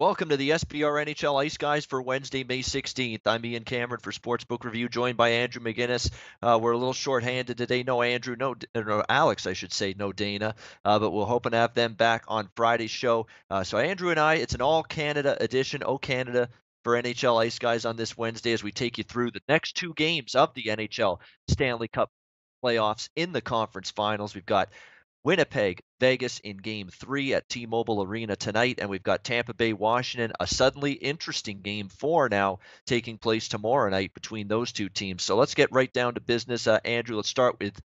Welcome to the SBR NHL Ice Guys for Wednesday, May 16th. I'm Ian Cameron for Sportsbook Review, joined by Andrew McGinnis. We're a little short-handed today. No Andrew, no Alex, I should say, no Dana. But we're hoping to have them back on Friday's show. So Andrew and I, it's an all-Canada edition, Canada for NHL Ice Guys on this Wednesday as we take you through the next two games of the NHL Stanley Cup playoffs in the conference finals. We've got Winnipeg, Vegas in game 3 at T-Mobile Arena tonight, and we've got Tampa Bay, Washington, a suddenly interesting game 4 now taking place tomorrow night between those two teams. So let's get right down to business. Andrew, let's start with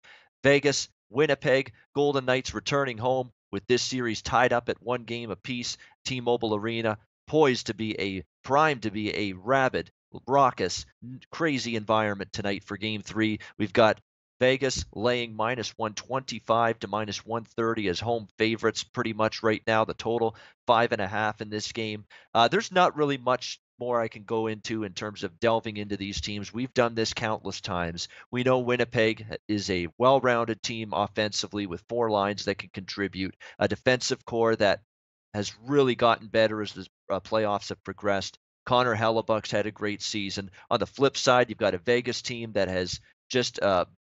Vegas, Winnipeg, Golden Knights returning home with this series tied up at one game apiece. T-Mobile Arena poised to be primed to be a rabid, raucous, crazy environment tonight for game 3. We've got Vegas laying -125 to -130 as home favorites pretty much right now. The total 5.5 in this game. There's not really much more I can go into in terms of delving into these teams. We've done this countless times. We know Winnipeg is a well-rounded team offensively with four lines that can contribute, a defensive core that has really gotten better as the playoffs have progressed. Connor Hellebuck's had a great season. On the flip side, you've got a Vegas team that has just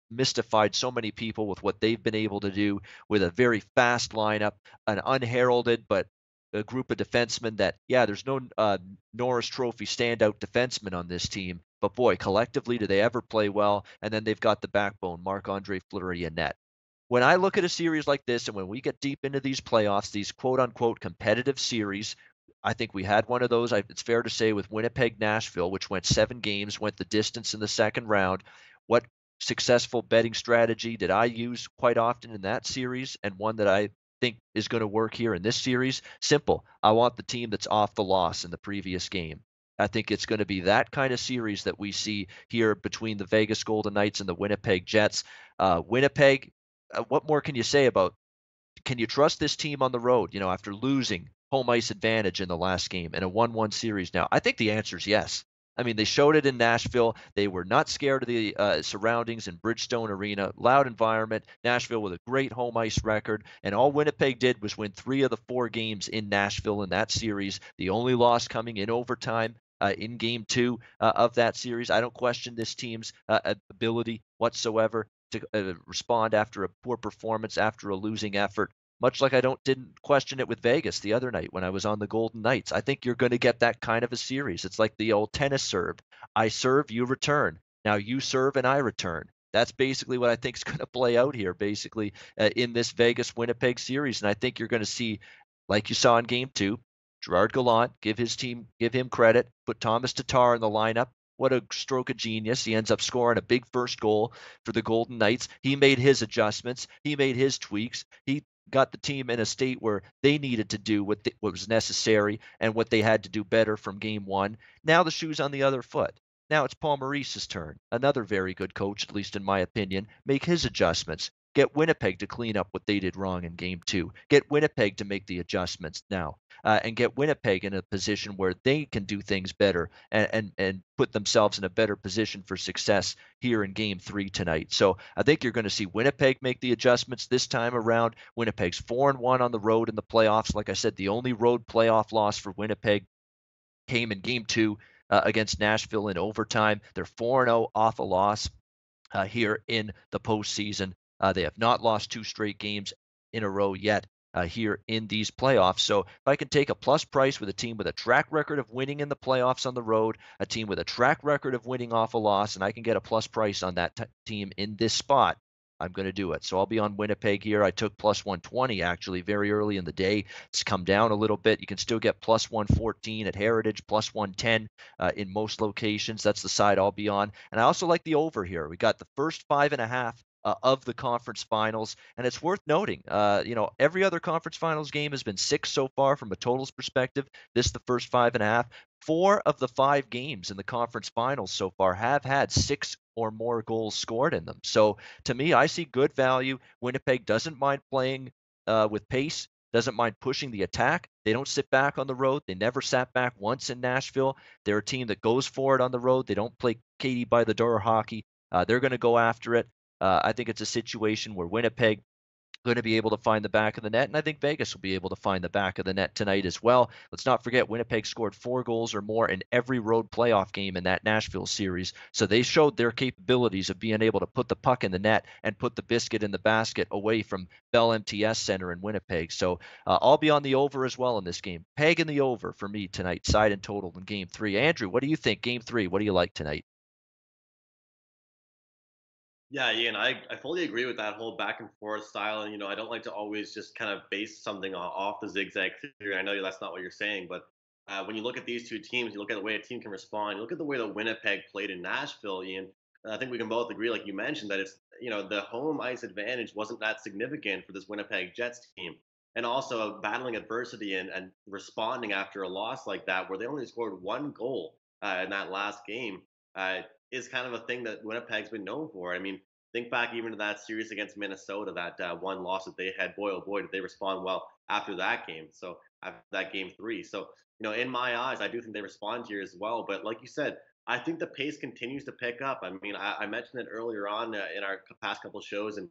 mystified so many people with what they've been able to do with a very fast lineup, an unheralded but a group of defensemen that, yeah, there's no Norris Trophy standout defenseman on this team, but boy, collectively, do they ever play well? And then they've got the backbone, Marc-Andre Fleury and net. When I look at a series like this, and when we get deep into these playoffs, these quote unquote competitive series, I think we had one of those. It's fair to say with Winnipeg, Nashville, which went 7 games, went the distance in the second round. What successful betting strategy did I use quite often in that series, and one that I think is going to work here in this series? Simple. I want the team that's off the loss in the previous game. I think it's going to be that kind of series that we see here between the Vegas Golden Knights and the Winnipeg Jets. Winnipeg, what more can you say about? Can you trust this team on the road? After losing home ice advantage in the last game in a 1-1 series now, I think the answer is yes. I mean, they showed it in Nashville. They were not scared of the surroundings in Bridgestone Arena. Loud environment. Nashville with a great home ice record. And all Winnipeg did was win 3 of the 4 games in Nashville in that series. The only loss coming in overtime in game 2 of that series. I don't question this team's ability whatsoever to respond after a poor performance, after a losing effort. Much like I didn't question it with Vegas the other night when I was on the Golden Knights. I think you're going to get that kind of a series. It's like the old tennis serve. I serve, you return. Now you serve and I return. That's basically what I think is going to play out here, basically, in this Vegas-Winnipeg series. And I think you're going to see, like you saw in Game 2, Gerard Gallant, give him credit, put Thomas Tatar in the lineup. What a stroke of genius. He ends up scoring a big first goal for the Golden Knights. He made his adjustments. He made his tweaks. He got the team in a state where they needed to do what was necessary and what they had to do better from game 1. Now the shoe's on the other foot. Now it's Paul Maurice's turn, another very good coach, at least in my opinion, make his adjustments. Get Winnipeg to clean up what they did wrong in game 2. Get Winnipeg to make the adjustments now, and get Winnipeg in a position where they can do things better and put themselves in a better position for success here in game 3 tonight. So I think you're going to see Winnipeg make the adjustments this time around. Winnipeg's 4-1 on the road in the playoffs. Like I said, the only road playoff loss for Winnipeg came in game 2 against Nashville in overtime. They're 4-0 off a loss here in the postseason. They have not lost 2 straight games in a row yet here in these playoffs. So if I can take a plus price with a team with a track record of winning in the playoffs on the road, a team with a track record of winning off a loss, and I can get a plus price on that team in this spot, I'm going to do it. So I'll be on Winnipeg here. I took plus 120 actually very early in the day. It's come down a little bit. You can still get plus 114 at Heritage, plus 110 in most locations. That's the side I'll be on. And I also like the over here. We got the first 5.5 of the conference finals. And it's worth noting, every other conference finals game has been 6 so far from a totals perspective. This is the first 5.5. 4 of the 5 games in the conference finals so far have had 6 or more goals scored in them. So to me, I see good value. Winnipeg doesn't mind playing with pace, doesn't mind pushing the attack. They don't sit back on the road. They never sat back once in Nashville. They're a team that goes for it on the road. They don't play Katie by the door hockey. They're going to go after it. I think it's a situation where Winnipeg going to be able to find the back of the net, and I think Vegas will be able to find the back of the net tonight as well. Let's not forget Winnipeg scored 4 goals or more in every road playoff game in that Nashville series, so they showed their capabilities of being able to put the puck in the net and put the biscuit in the basket away from Bell MTS Center in Winnipeg. So I'll be on the over as well in this game. Pegging the over for me tonight, side and total in Game 3. Andrew, what do you think? Game 3, what do you like tonight? Yeah, Ian, I fully agree with that whole back and forth style. And, I don't like to always just kind of base something off the zigzag theory. I know that's not what you're saying, but when you look at these two teams, you look at the way a team can respond, you look at the way that Winnipeg played in Nashville, Ian, and I think we can both agree, like you mentioned, that the home ice advantage wasn't that significant for this Winnipeg Jets team. And also battling adversity and responding after a loss like that, where they only scored 1 goal in that last game. Uh, is kind of a thing that Winnipeg's been known for. I mean, think back even to that series against Minnesota, that one loss that they had. Boy, oh boy, did they respond well after that game. So after that Game 3. So in my eyes, I do think they respond here as well. But like you said, I think the pace continues to pick up. I mean, I mentioned it earlier on in our past couple shows, and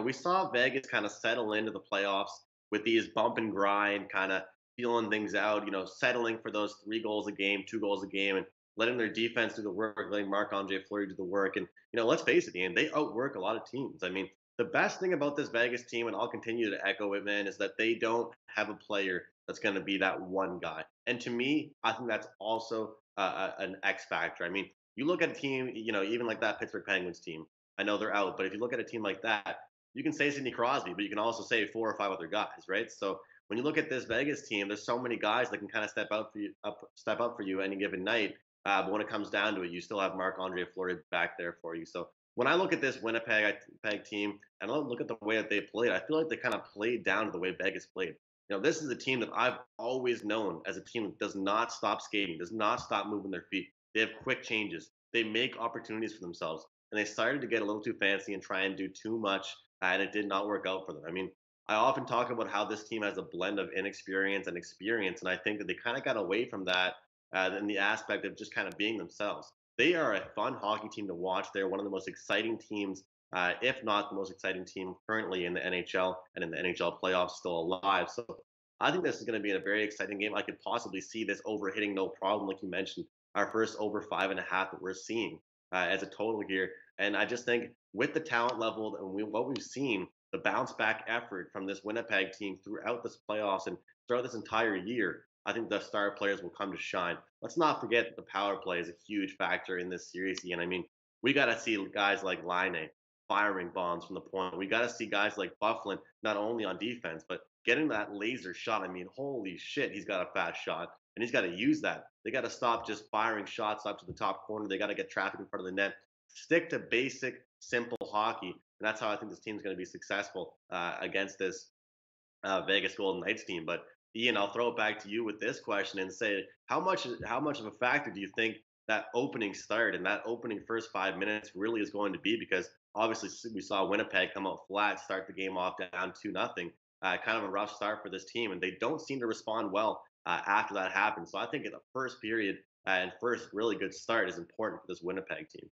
we saw Vegas kind of settle into the playoffs with these bump and grind, kind of feeling things out. Settling for those 3 goals a game, 2 goals a game, and letting their defense do the work, letting Marc-Andre Fleury do the work. And, let's face it, Ian, they outwork a lot of teams. I mean, the best thing about this Vegas team, and I'll continue to echo it, man, is that they don't have a player that's going to be that one guy. And to me, I think that's also an X factor. I mean, you look at a team, even like that Pittsburgh Penguins team, I know they're out, but if you look at a team like that, you can say Sidney Crosby, but you can also say 4 or 5 other guys, right? So when you look at this Vegas team, there's so many guys that can kind of step up for you any given night. But when it comes down to it, you still have Marc-Andre Fleury back there for you. So when I look at this Winnipeg team and I look at the way that they played, I feel like they kind of played down to the way Vegas played. This is a team that I've always known as a team that does not stop skating, does not stop moving their feet. They have quick changes. They make opportunities for themselves. And they started to get a little too fancy and try and do too much, and it did not work out for them. I mean, I often talk about how this team has a blend of inexperience and experience, and I think that they kind of got away from that in the aspect of just kind of being themselves. They are a fun hockey team to watch. They're one of the most exciting teams, if not the most exciting team currently in the NHL and in the NHL playoffs still alive. So I think this is going to be a very exciting game. I could possibly see this over hitting no problem, like you mentioned, our first over 5.5 that we're seeing as a total here. And I just think with the talent level and what we've seen, the bounce back effort from this Winnipeg team throughout this playoffs and throughout this entire year, I think the star players will come to shine. Let's not forget that the power play is a huge factor in this series, Ian. I mean, we got to see guys like Line firing bombs from the point. We got to see guys like Bufflin not only on defense, but getting that laser shot. I mean, holy shit, he's got a fast shot, and he's got to use that. They got to stop just firing shots up to the top corner. They got to get traffic in front of the net. Stick to basic, simple hockey, and that's how I think this team's going to be successful against this Vegas Golden Knights team. But Ian, I'll throw it back to you with this question and say, how much of a factor do you think that opening start and that opening first 5 minutes really is going to be? Because obviously we saw Winnipeg come out flat, start the game off down 2-0, kind of a rough start for this team, and they don't seem to respond well after that happens. So I think in the first period and first really good start is important for this Winnipeg team.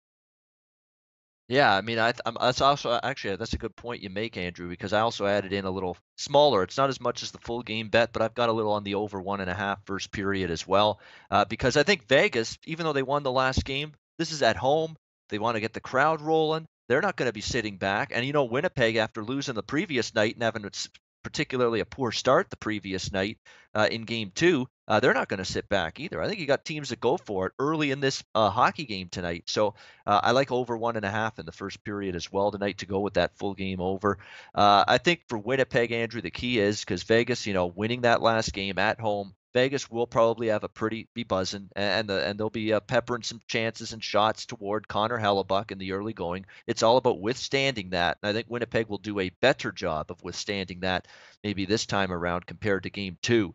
Yeah, I mean, that's also actually that's a good point you make, Andrew, because I also added in a little smaller. It's not as much as the full game bet, but I've got a little on the over 1.5 first period as well, because I think Vegas, even though they won the last game, this is at home. They want to get the crowd rolling. They're not going to be sitting back. And Winnipeg, after losing the previous night and having particularly a poor start the previous night in Game 2, they're not going to sit back either. I think you got teams that go for it early in this hockey game tonight. So I like over 1.5 in the first period as well tonight to go with that full game over. I think for Winnipeg, Andrew, the key is because Vegas, winning that last game at home, Vegas will probably have be buzzing, and they'll be peppering some chances and shots toward Connor Hellebuck in the early going. It's all about withstanding that, and I think Winnipeg will do a better job of withstanding that maybe this time around compared to Game 2,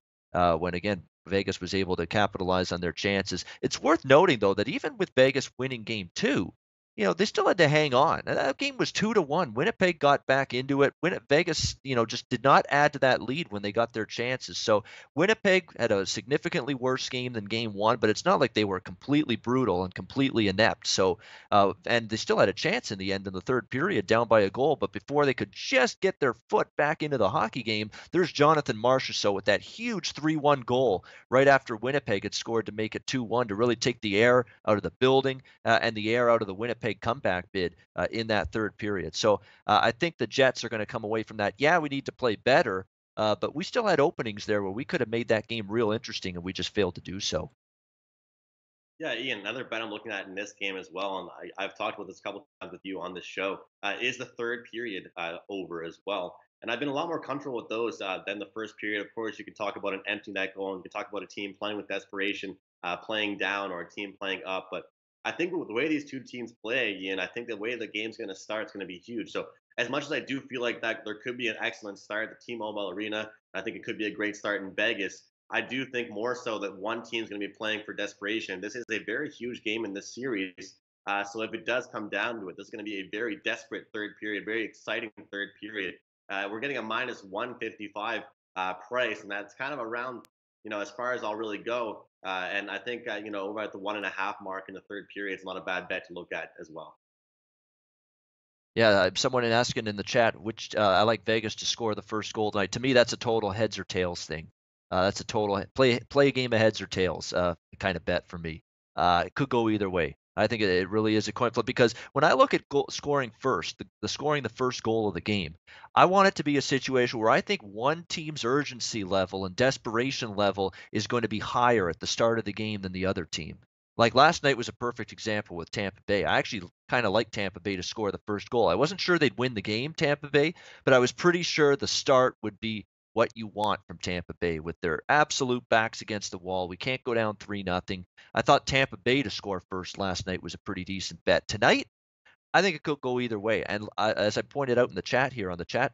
when again Vegas was able to capitalize on their chances. It's worth noting though that even with Vegas winning Game 2, they still had to hang on. And that game was 2-1. Winnipeg got back into it. Vegas, just did not add to that lead when they got their chances. So Winnipeg had a significantly worse game than game one, but it's not like they were completely brutal and completely inept. So, and they still had a chance in the end in the third period, down by a goal. But before they could just get their foot back into the hockey game, there's Jonathan Marchessault with that huge 3-1 goal right after Winnipeg had scored to make it 2-1 to really take the air out of the building and the air out of the Winnipeg comeback bid in that third period. So I think the Jets are going to come away from that. Yeah, we need to play better, but we still had openings there where we could have made that game real interesting, and we just failed to do so. Yeah, Ian, another bet I'm looking at in this game as well, and I've talked about this a couple times with you on this show, is the third period over as well. And I've been a lot more comfortable with those than the first period. Of course, you can talk about an empty net goal, and you can talk about a team playing with desperation, playing down, or a team playing up. But I think with the way these two teams play, Ian, I think the way the game's going to start is going to be huge. So as much as I do feel like that there could be an excellent start at the T-Mobile Arena, I think it could be a great start in Vegas. I do think more so that one team's going to be playing for desperation. This is a very huge game in this series. So if it does come down to it, this is going to be a very desperate third period, very exciting third period. We're getting a minus 155 price, and that's kind of around, as far as I'll really go. And I think, over at the 1.5 mark in the third period, it's not a bad bet to look at as well. Yeah, someone asking in the chat, which I like Vegas to score the first goal tonight. To me, that's a total heads or tails thing. That's a total play a game of heads or tails kind of bet for me. It could go either way. I think it really is a coin flip because when I look at scoring first, the scoring the first goal of the game, I want it to be a situation where I think one team's urgency level and desperation level is going to be higher at the start of the game than the other team. Like last night was a perfect example with Tampa Bay. I actually kind of like Tampa Bay to score the first goal. I wasn't sure they'd win the game, Tampa Bay, but I was pretty sure the start would be what you want from Tampa Bay with their absolute backs against the wall. We can't go down 3-0. I thought Tampa Bay to score first last night was a pretty decent bet. Tonight, I think it could go either way. And as I pointed out in the chat here on the chat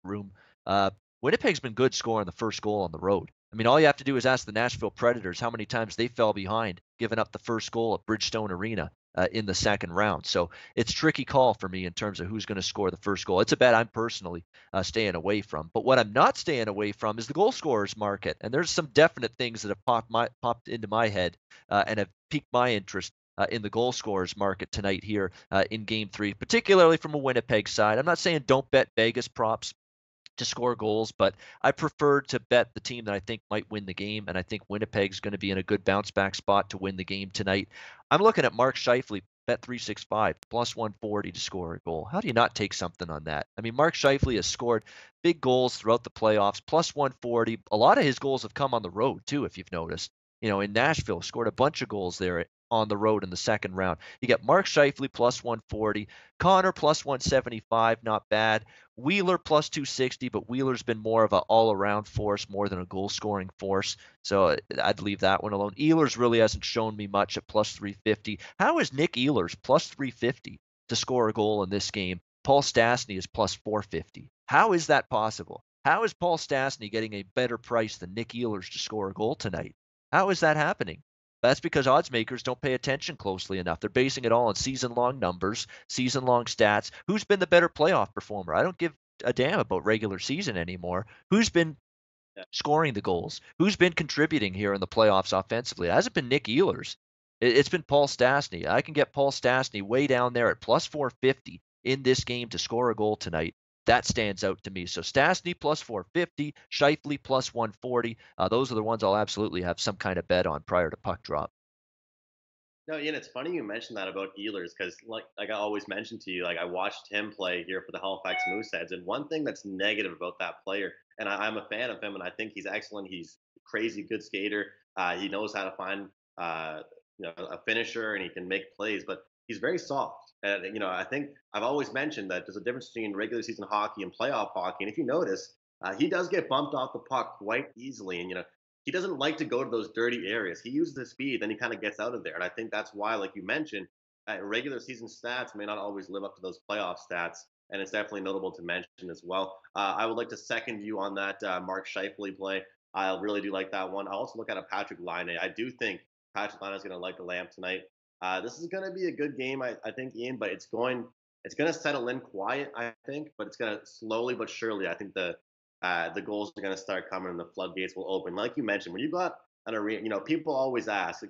room, Winnipeg's been good scoring the first goal on the road. I mean, all you have to do is ask the Nashville Predators how many times they fell behind, giving up the first goal at Bridgestone Arena in the second round. So it's a tricky call for me in terms of who's going to score the first goal. It's a bet I'm personally staying away from. But what I'm not staying away from is the goal scorers market. And there's some definite things that have popped into my head and have piqued my interest in the goal scorers market tonight here in game three, particularly from a Winnipeg side. I'm not saying don't bet Vegas props to score goals, but I prefer to bet the team that I think might win the game, and I think Winnipeg's going to be in a good bounce back spot to win the game tonight. I'm looking at Mark Scheifele, bet 365, plus 140 to score a goal. How do you not take something on that? I mean, Mark Scheifele has scored big goals throughout the playoffs, plus 140. A lot of his goals have come on the road, too, if you've noticed. In Nashville, scored a bunch of goals there on the road in the second round. You get Mark Scheifele plus 140, Connor plus 175, not bad. Wheeler plus 260, but Wheeler's been more of an all-around force more than a goal-scoring force, so I'd leave that one alone. Ehlers really hasn't shown me much at plus 350. How is Nick Ehlers plus 350 to score a goal in this game? Paul Stastny is plus 450. How is that possible? How is Paul Stastny getting a better price than Nick Ehlers to score a goal tonight? How is that happening? That's because odds makers don't pay attention closely enough. They're basing it all on season-long numbers, season-long stats. Who's been the better playoff performer? I don't give a damn about regular season anymore. Who's been Yeah. scoring the goals? Who's been contributing here in the playoffs offensively? It hasn't been Nick Ehlers. It's been Paul Stastny. I can get Paul Stastny way down there at plus 450 in this game to score a goal tonight. That stands out to me. So Stastny plus 450, Scheifele plus 140. Those are the ones I'll absolutely have some kind of bet on prior to puck drop. No, Ian, it's funny you mentioned that about Ehlers because, like I always mentioned to you, like I watched him play here for the Halifax Mooseheads, and one thing that's negative about that player, and I'm a fan of him, and I think he's excellent. He's a crazy good skater. He knows how to find, a finisher, and he can make plays, but he's very soft. And I think I've always mentioned that there's a difference between regular season hockey and playoff hockey, and if you notice, he does get bumped off the puck quite easily, and he doesn't like to go to those dirty areas. He uses his speed, then he kind of gets out of there. And I think that's why, like you mentioned, regular season stats may not always live up to those playoff stats. And it's definitely notable to mention as well. I would like to second you on that Mark Scheifele play. I really do like that one. I also look at a Patrick Laine. I do think Patrick Laine is going to light the lamp tonight. This is going to be a good game, I think, Ian, but it's going to settle in quiet, I think, but it's going to slowly but surely. I think the goals are going to start coming and the floodgates will open. Like you mentioned, when you got an arena, people always ask,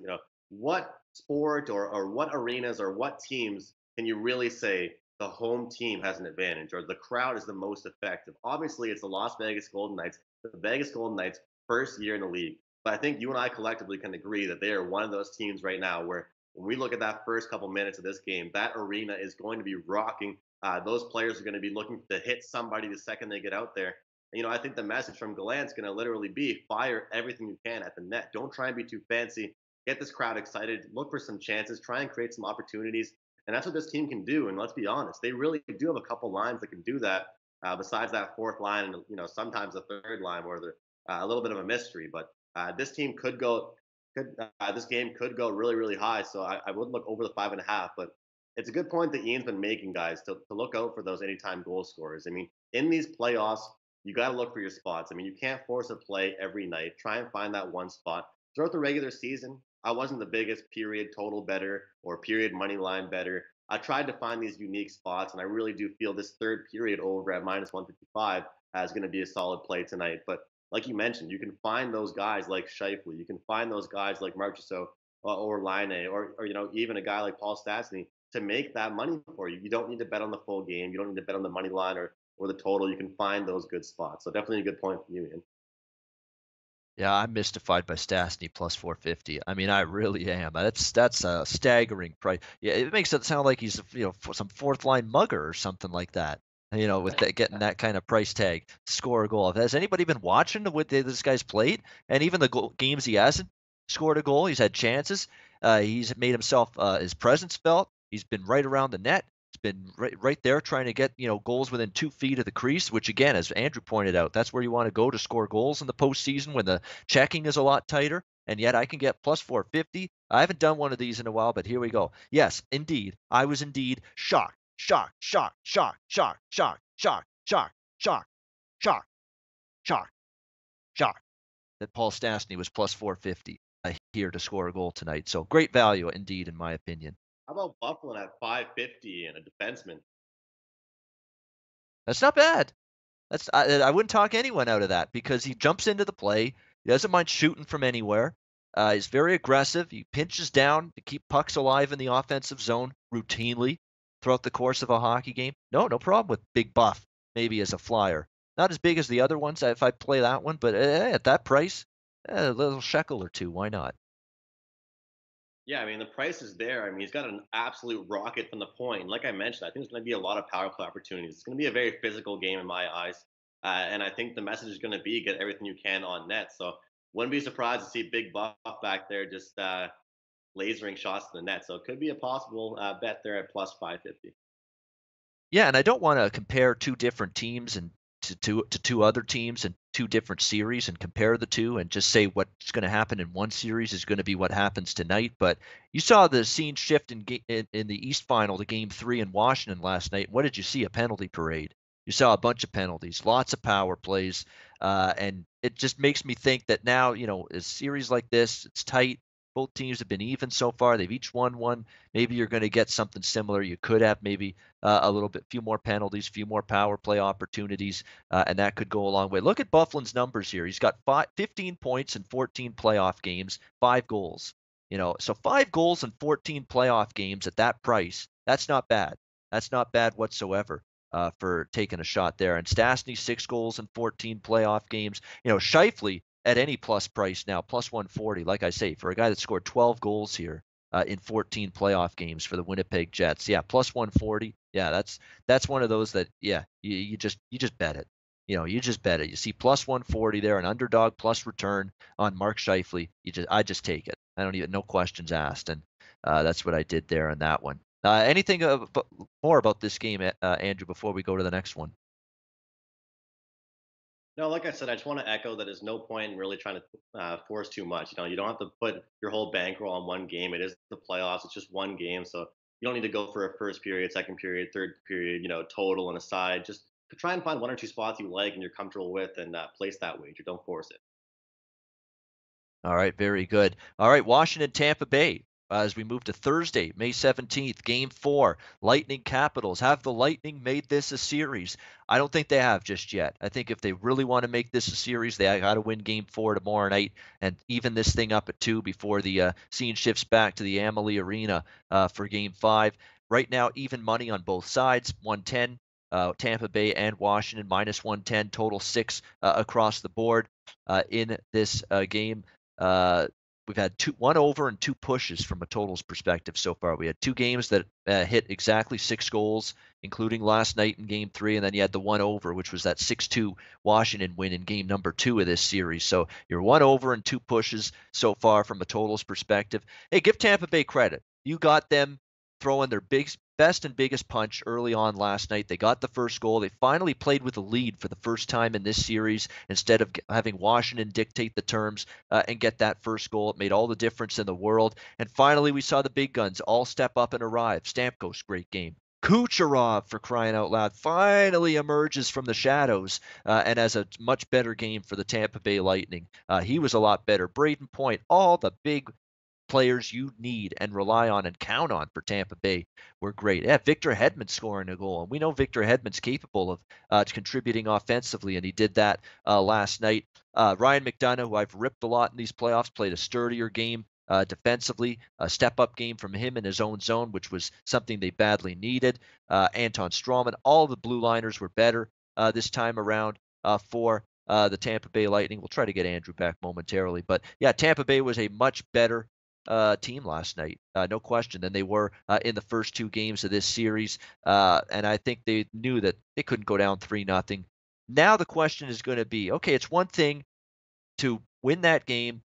what sport or what arenas or what teams can you really say the home team has an advantage or the crowd is the most effective? Obviously, it's the Las Vegas Golden Knights, the Vegas Golden Knights' first year in the league. But I think you and I collectively can agree that they are one of those teams right now where when we look at that first couple minutes of this game, that arena is going to be rocking. Those players are going to be looking to hit somebody the second they get out there. And, I think the message from Gallant's going to literally be fire everything you can at the net. Don't try and be too fancy. Get this crowd excited. Look for some chances. Try and create some opportunities. And that's what this team can do. And let's be honest, they really do have a couple lines that can do that. Besides that fourth line, and sometimes the third line where they're a little bit of a mystery. But this team this game could go really, really high. So I would look over the 5.5. But it's a good point that Ian's been making, guys, to look out for those anytime goal scorers. I mean, in these playoffs, you got to look for your spots. I mean, you can't force a play every night. Try and find that one spot. Throughout the regular season, I wasn't the biggest period total better or period money line better. I tried to find these unique spots, and I really do feel this third period over at minus 155 is going to be a solid play tonight. But like you mentioned, you can find those guys like Scheifele. You can find those guys like Marchessault or Line or even a guy like Paul Stastny to make that money for you. You don't need to bet on the full game. You don't need to bet on the money line or the total. You can find those good spots. So definitely a good point from you, Ian. Yeah, I'm mystified by Stastny plus 450. I mean, I really am. That's a staggering price. Yeah, it makes it sound like he's some fourth line mugger or something like that. With that, getting that kind of price tag, score a goal. Has anybody been watching what this guy's played? And even the games he hasn't scored a goal, he's had chances. He's made himself his presence felt. He's been right around the net. He's been right there trying to get goals within 2 feet of the crease. Which again, as Andrew pointed out, that's where you want to go to score goals in the postseason when the checking is a lot tighter. And yet I can get plus 450. I haven't done one of these in a while, but here we go. Yes, indeed, I was indeed shocked, shocked, shocked, shocked, shocked, shocked, shocked, shocked, shocked, shocked, shocked, shocked that Paul Stastny was plus 450 here to score a goal tonight. So great value indeed, in my opinion. How about Buffalo at 550 and a defenseman? That's not bad. I wouldn't talk anyone out of that because he jumps into the play. He doesn't mind shooting from anywhere. He's very aggressive. He pinches down to keep pucks alive in the offensive zone routinely throughout the course of a hockey game. No problem with Big Buff, maybe as a flyer. Not as big as the other ones if I play that one, but at that price, a little shekel or two, why not? Yeah, I mean, the price is there. I mean, he's got an absolute rocket from the point. And like I mentioned, I think there's going to be a lot of power play opportunities. It's going to be a very physical game in my eyes. And I think the message is going to be get everything you can on net. So wouldn't be surprised to see Big Buff back there just lasering shots to the net. So it could be a possible bet there at plus 550. Yeah, and I don't want to compare two different teams and to two other teams and two different series and compare the two and just say what's going to happen in one series is going to be what happens tonight. But you saw the scene shift in the East Final to Game 3 in Washington last night. What did you see? A penalty parade. You saw a bunch of penalties, lots of power plays, and it just makes me think that now, a series like this, it's tight. Both teams have been even so far. They've each won one. Maybe you're going to get something similar. You could have maybe a little bit, few more penalties, few more power play opportunities, and that could go a long way. Look at Bufflin's numbers here. He's got 15 points in 14 playoff games, 5 goals. So 5 goals in 14 playoff games at that price, that's not bad. That's not bad whatsoever for taking a shot there. And Stastny, 6 goals in 14 playoff games. Scheifele at any plus price now, plus 140. Like I say, for a guy that scored 12 goals here in 14 playoff games for the Winnipeg Jets. Yeah, plus 140. Yeah, that's one of those that you just bet it. You just bet it. You see plus 140 there, an underdog plus return on Mark Scheifele. I just take it. I don't even no questions asked, and that's what I did there on that one. Anything more about this game, Andrew, before we go to the next one? No, like I said, I just want to echo that there's no point in really trying to force too much. You don't have to put your whole bankroll on one game. It is the playoffs. It's just one game, so you don't need to go for a first period, second period, third period, total and aside. Just try and find one or two spots you like and you're comfortable with, and place that wager. Don't force it. All right, very good. All right, Washington, Tampa Bay. as we move to Thursday, May 17th, Game 4, Lightning Capitals. Have the Lightning made this a series? I don't think they have just yet. I think if they really want to make this a series, they got to win Game 4 tomorrow night and even this thing up at 2 before the scene shifts back to the Amalie Arena for Game 5. Right now, even money on both sides, 110. Tampa Bay and Washington minus 110, total 6 across the board in this game. We've had one over and 2 pushes from a totals perspective so far. We had 2 games that hit exactly 6 goals, including last night in Game 3, and then you had the one over, which was that 6-2 Washington win in Game number 2 of this series. So you're one over and 2 pushes so far from a totals perspective. Hey, give Tampa Bay credit. You got them throwing their best and biggest punch early on last night. They got the first goal. They finally played with a lead for the first time in this series instead of having Washington dictate the terms and get that first goal. It made all the difference in the world. And finally, we saw the big guns all step up and arrive. Stamkos, great game. Kucherov, for crying out loud, finally emerges from the shadows and has a much better game for the Tampa Bay Lightning. He was a lot better. Braden Point, all the big players you need and rely on and count on for Tampa Bay were great. Yeah, Victor Hedman scoring a goal, and we know Victor Hedman's capable of contributing offensively, and he did that last night. Ryan McDonough, who I've ripped a lot in these playoffs, played a sturdier game defensively, a step-up game from him in his own zone, which was something they badly needed. Anton Strawman, all the blue liners were better this time around for the Tampa Bay Lightning. We'll try to get Andrew back momentarily. But yeah, Tampa Bay was a much better team last night, no question, than they were in the first 2 games of this series. And I think they knew that they couldn't go down 3-0. Now the question is going to be, okay, it's one thing to win that game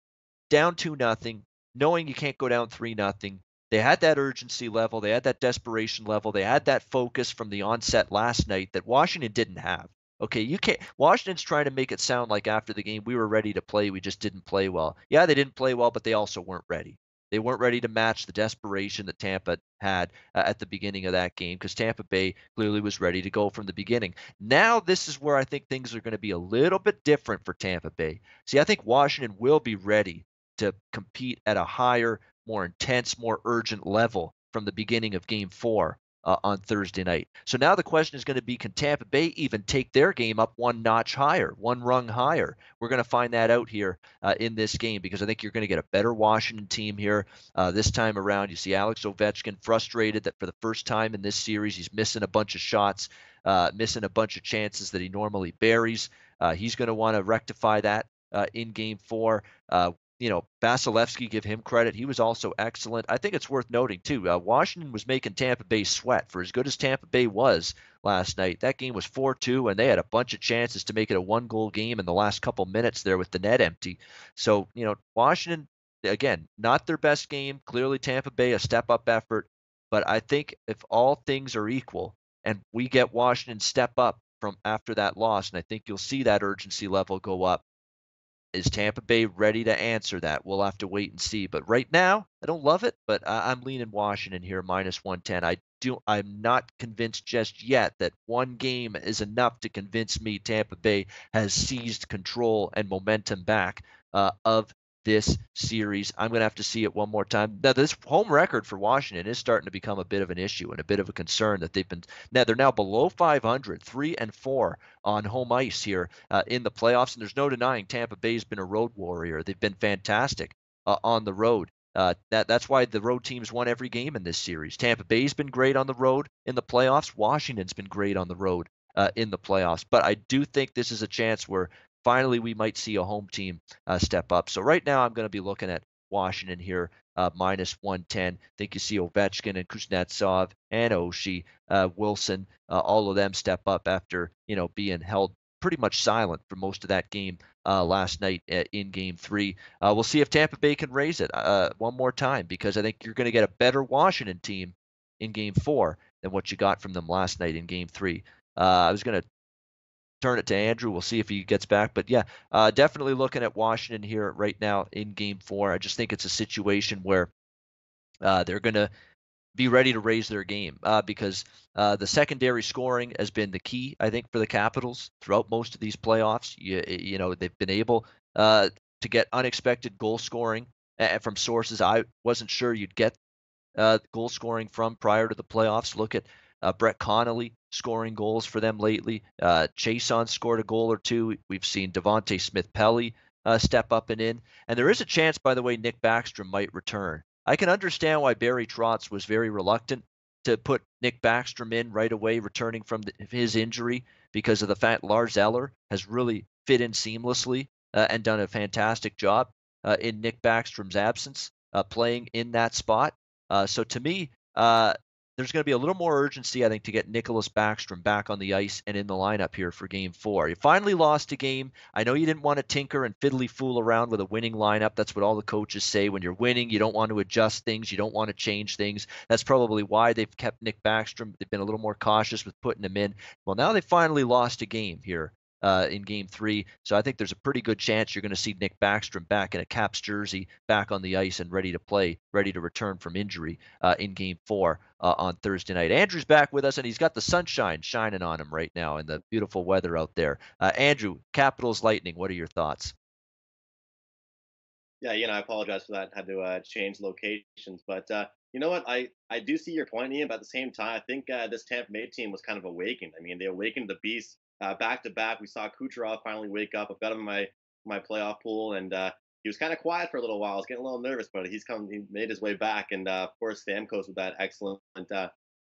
down 2-0, knowing you can't go down 3-0. They had that urgency level, they had that desperation level, they had that focus from the onset last night that Washington didn't have. Okay, you can't. Washington's trying to make it sound like after the game we were ready to play, we just didn't play well. Yeah, they didn't play well, but they also weren't ready. They weren't ready to match the desperation that Tampa had at the beginning of that game because Tampa Bay clearly was ready to go from the beginning. Now, this is where I think things are going to be a little bit different for Tampa Bay. See, I think Washington will be ready to compete at a higher, more intense, more urgent level from the beginning of Game 4 on Thursday night. So now the question is going to be, can Tampa Bay even take their game up one notch higher, one rung higher? We're going to find that out here in this game because I think you're going to get a better Washington team here this time around. You see Alex Ovechkin frustrated that for the first time in this series he's missing a bunch of shots, missing a bunch of chances that he normally buries. He's going to want to rectify that in Game 4. Vasilevsky, give him credit. He was also excellent. I think it's worth noting, too, Washington was making Tampa Bay sweat for as good as Tampa Bay was last night. That game was 4-2, and they had a bunch of chances to make it a one-goal game in the last couple minutes there with the net empty. So, Washington, again, not their best game. Clearly, Tampa Bay, a step-up effort. But I think if all things are equal and we get Washington step up from after that loss, and I think you'll see that urgency level go up, is Tampa Bay ready to answer that? We'll have to wait and see. But right now, I don't love it, but I'm leaning Washington here, minus 110. I'm not convinced just yet that one game is enough to convince me Tampa Bay has seized control and momentum back of this series. I'm going to have to see it one more time. Now, this home record for Washington is starting to become a bit of an issue and a bit of a concern that they're now below 500, 3-4 on home ice here in the playoffs. And there's no denying Tampa Bay's been a road warrior. They've been fantastic on the road. That's why the road teams won every game in this series. Tampa Bay's been great on the road in the playoffs. Washington's been great on the road in the playoffs. But I do think this is a chance where finally we might see a home team step up. So right now I'm going to be looking at Washington here, minus 110. I think you see Ovechkin and Kuznetsov and Oshie, Wilson, all of them step up after being held pretty much silent for most of that game last night in Game 3. We'll see if Tampa Bay can raise it one more time because I think you're going to get a better Washington team in Game 4 than what you got from them last night in Game 3. I was going to turn it to Andrew. We'll see if he gets back. But yeah, definitely looking at Washington here right now in Game 4. I just think it's a situation where they're going to be ready to raise their game because the secondary scoring has been the key, I think, for the Capitals throughout most of these playoffs. They've been able to get unexpected goal scoring from sources I wasn't sure you'd get goal scoring from prior to the playoffs. Look at Brett Connolly scoring goals for them lately. Chason scored a goal or two. We've seen Devontae Smith-Pelly step up and in. And there is a chance, by the way, Nick Backstrom might return. I can understand why Barry Trotz was very reluctant to put Nick Backstrom in right away, returning from his injury, because of the fact Lars Eller has really fit in seamlessly and done a fantastic job in Nick Backstrom's absence, playing in that spot. So to me, there's going to be a little more urgency, I think, to get Nicholas Backstrom back on the ice and in the lineup here for Game 4. You finally lost a game. I know you didn't want to tinker and fiddly fool around with a winning lineup. That's what all the coaches say. When you're winning, you don't want to adjust things. You don't want to change things. That's probably why they've kept Nick Backstrom. They've been a little more cautious with putting him in. Well, now they finally lost a game here in Game 3. So I think there's a pretty good chance you're going to see Nick Backstrom back in a Caps jersey, back on the ice and ready to play, ready to return from injury in Game 4 on Thursday night. Andrew's back with us, and he's got the sunshine shining on him right now and the beautiful weather out there. Andrew, Capitals Lightning, what are your thoughts? Yeah, I apologize for that. Had to change locations, but you know what? I do see your point, Ian. But at the same time, I think this Tampa Bay team was kind of awakened. I mean, they awakened the beast back to back. We saw Kucherov finally wake up. I've got him in my playoff pool, and he was kind of quiet for a little while. I was getting a little nervous, but he's come. He made his way back, and of course, Stamkos with that excellent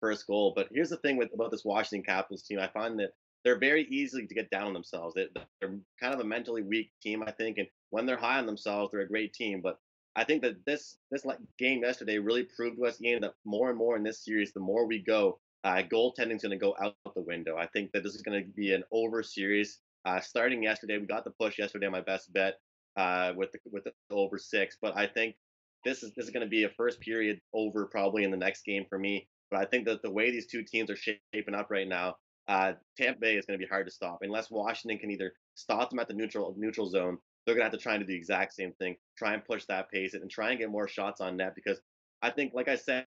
first goal. But here's the thing about this Washington Capitals team. I find that they're very easy to get down on themselves. They're kind of a mentally weak team, I think, and when they're high on themselves, they're a great team. But I think that this like game yesterday really proved to us, Ian, that more and more in this series, the more we go, goaltending's going to go out the window. I think that this is going to be an over series. Starting yesterday, we got the push yesterday on my best bet with the over 6, but I think this is going to be a first period over probably in the next game for me. But I think that the way these two teams are shaping up right now, Tampa Bay is going to be hard to stop unless Washington can either stop them at the neutral zone. They're going to have to try and do the exact same thing, try and push that pace and try and get more shots on net because I think, like I said,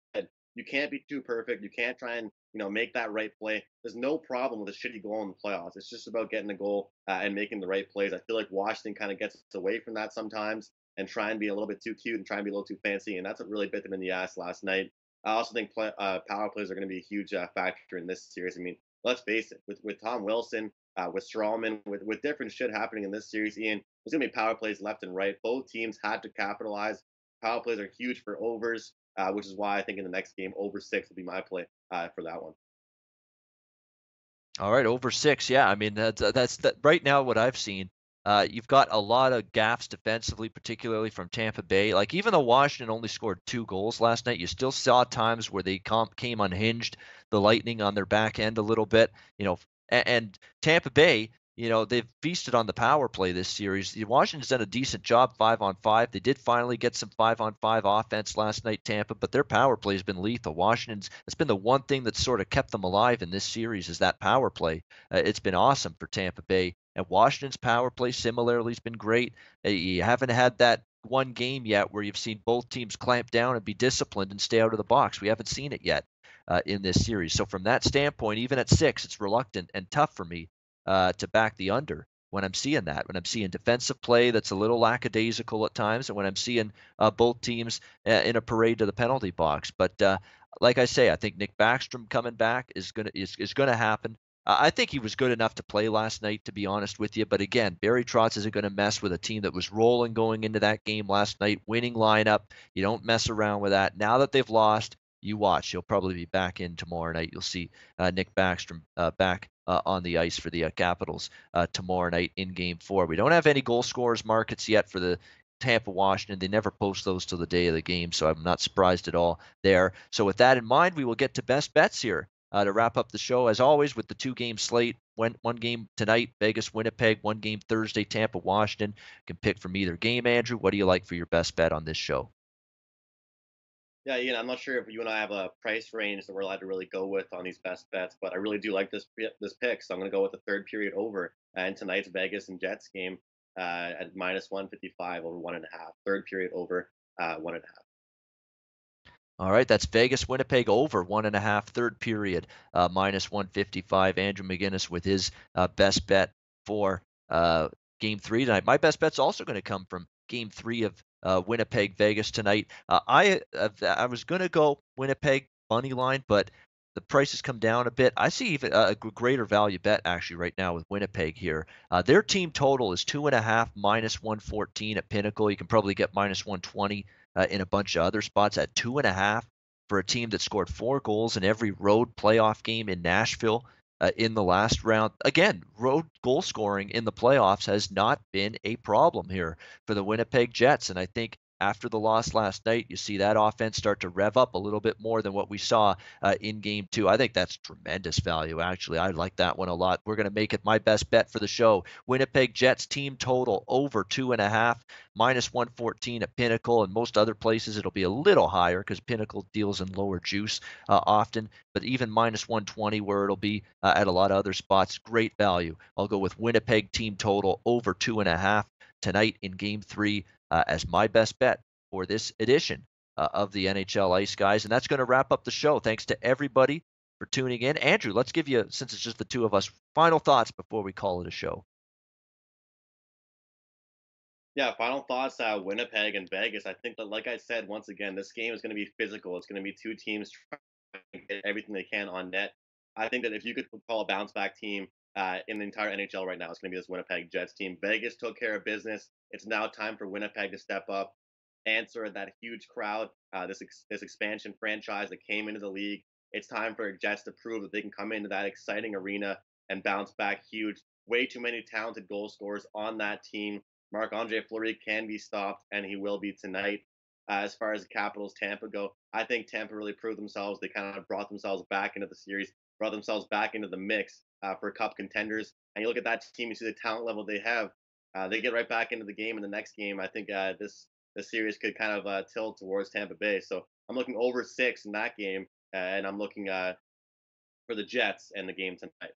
you can't be too perfect. You can't try and make that right play. There's no problem with a shitty goal in the playoffs. It's just about getting a goal and making the right plays. I feel like Washington kind of gets away from that sometimes and try and be a little bit too cute and try and be a little too fancy, and that's what really bit them in the ass last night. I also think power plays are going to be a huge factor in this series. I mean, let's face it, with Tom Wilson, with Strawman, with different shit happening in this series, Ian, there's going to be power plays left and right. Both teams had to capitalize. Power plays are huge for overs, which is why I think in the next game, over 6 will be my play for that one. All right, over 6. Yeah, I mean that's that right now what I've seen. You've got a lot of gaffes defensively, particularly from Tampa Bay. Like even though Washington only scored 2 goals last night, you still saw times where they came unhinged, the Lightning on their back end a little bit. And Tampa Bay, they've feasted on the power play this series. Washington's done a decent job 5-on-5. They did finally get some 5-on-5 offense last night, Tampa, but their power play has been lethal. It's been the one thing that's sort of kept them alive in this series is that power play. It's been awesome for Tampa Bay. And Washington's power play similarly has been great. You haven't had that one game yet where you've seen both teams clamp down and be disciplined and stay out of the box. We haven't seen it yet in this series. So from that standpoint, even at 6, it's reluctant and tough for me to back the under when I'm seeing that. When I'm seeing defensive play that's a little lackadaisical at times, and when I'm seeing both teams in a parade to the penalty box. But like I say, I think Nick Backstrom coming back is gonna happen. I think he was good enough to play last night, to be honest with you. But again, Barry Trotz isn't going to mess with a team that was rolling going into that game last night, winning lineup. You don't mess around with that. Now that they've lost, you watch. He'll probably be back in tomorrow night. You'll see Nick Backstrom back on the ice for the Capitals tomorrow night in Game 4. We don't have any goal scorers markets yet for the Tampa, Washington. They never post those till the day of the game, so I'm not surprised at all there. So with that in mind, we will get to best bets here to wrap up the show, as always, with the 2-game slate. One game tonight, Vegas, Winnipeg. 1 game Thursday, Tampa, Washington. You can pick from either game. Andrew, what do you like for your best bet on this show? Yeah, Ian, I'm not sure if you and I have a price range that we're allowed to really go with on these best bets, but I really do like this pick, so I'm going to go with the third period over in tonight's Vegas and Jets game at minus 155 over 1.5. Third period over 1.5. All right, that's Vegas, Winnipeg over 1.5, third period, minus 155. Andrew McGinnis with his best bet for Game 3 tonight. My best bet's also going to come from Game 3 of Winnipeg Vegas tonight. I was going to go Winnipeg money line, but the price has come down a bit. I see even a greater value bet actually right now with Winnipeg here. Their team total is 2.5 minus 114 at Pinnacle. You can probably get minus 120 in a bunch of other spots at 2.5 for a team that scored 4 goals in every road playoff game in Nashville in the last round. Again, road goal scoring in the playoffs has not been a problem here for the Winnipeg Jets. And I think after the loss last night, you see that offense start to rev up a little bit more than what we saw in game 2. I think that's tremendous value, actually. I like that one a lot. We're going to make it my best bet for the show. Winnipeg Jets team total over 2.5, minus 114 at Pinnacle, and most other places it'll be a little higher because Pinnacle deals in lower juice often, but even minus 120 where it'll be at a lot of other spots, great value. I'll go with Winnipeg team total over 2.5 tonight in game 3 as my best bet for this edition of the NHL Ice Guys. And that's going to wrap up the show. Thanks to everybody for tuning in. Andrew, let's give you, since it's just the two of us, final thoughts before we call it a show. Yeah, final thoughts. Winnipeg and Vegas. I think that, like I said, once again, this game is going to be physical. It's going to be two teams trying to get everything they can on net. I think that if you could call a bounce back team in the entire NHL right now, it's going to be this Winnipeg Jets team. Vegas took care of business. It's now time for Winnipeg to step up, answer that huge crowd, this expansion franchise that came into the league. It's time for Jets to prove that they can come into that exciting arena and bounce back huge. Way too many talented goal scorers on that team. Marc-Andre Fleury can be stopped, and he will be tonight. As far as the Capitals Tampa go, I think Tampa really proved themselves. They kind of brought themselves back into the series, brought themselves back into the mix for cup contenders. And you look at that team, you see the talent level they have. They get right back into the game in the next game. I think this series could kind of tilt towards Tampa Bay. So I'm looking over 6 in that game, and I'm looking for the Jets and the game tonight.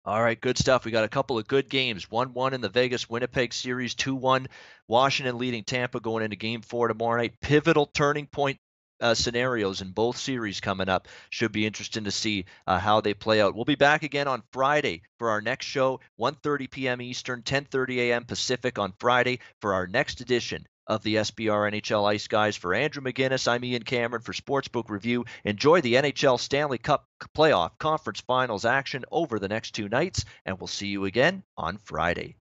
All right, good stuff. We got a couple of good games. 1-1 in the Vegas Winnipeg series, 2-1 Washington leading Tampa going into game 4 tomorrow night. Pivotal turning point scenarios in both series coming up. Should be interesting to see how they play out. We'll be back again on Friday for our next show, 1:30 p.m. Eastern, 10:30 a.m. Pacific on Friday for our next edition of the SBR NHL Ice Guys. For Andrew McGinnis, I'm Ian Cameron for Sportsbook Review. Enjoy the NHL Stanley Cup Playoff Conference Finals action over the next 2 nights, and we'll see you again on Friday.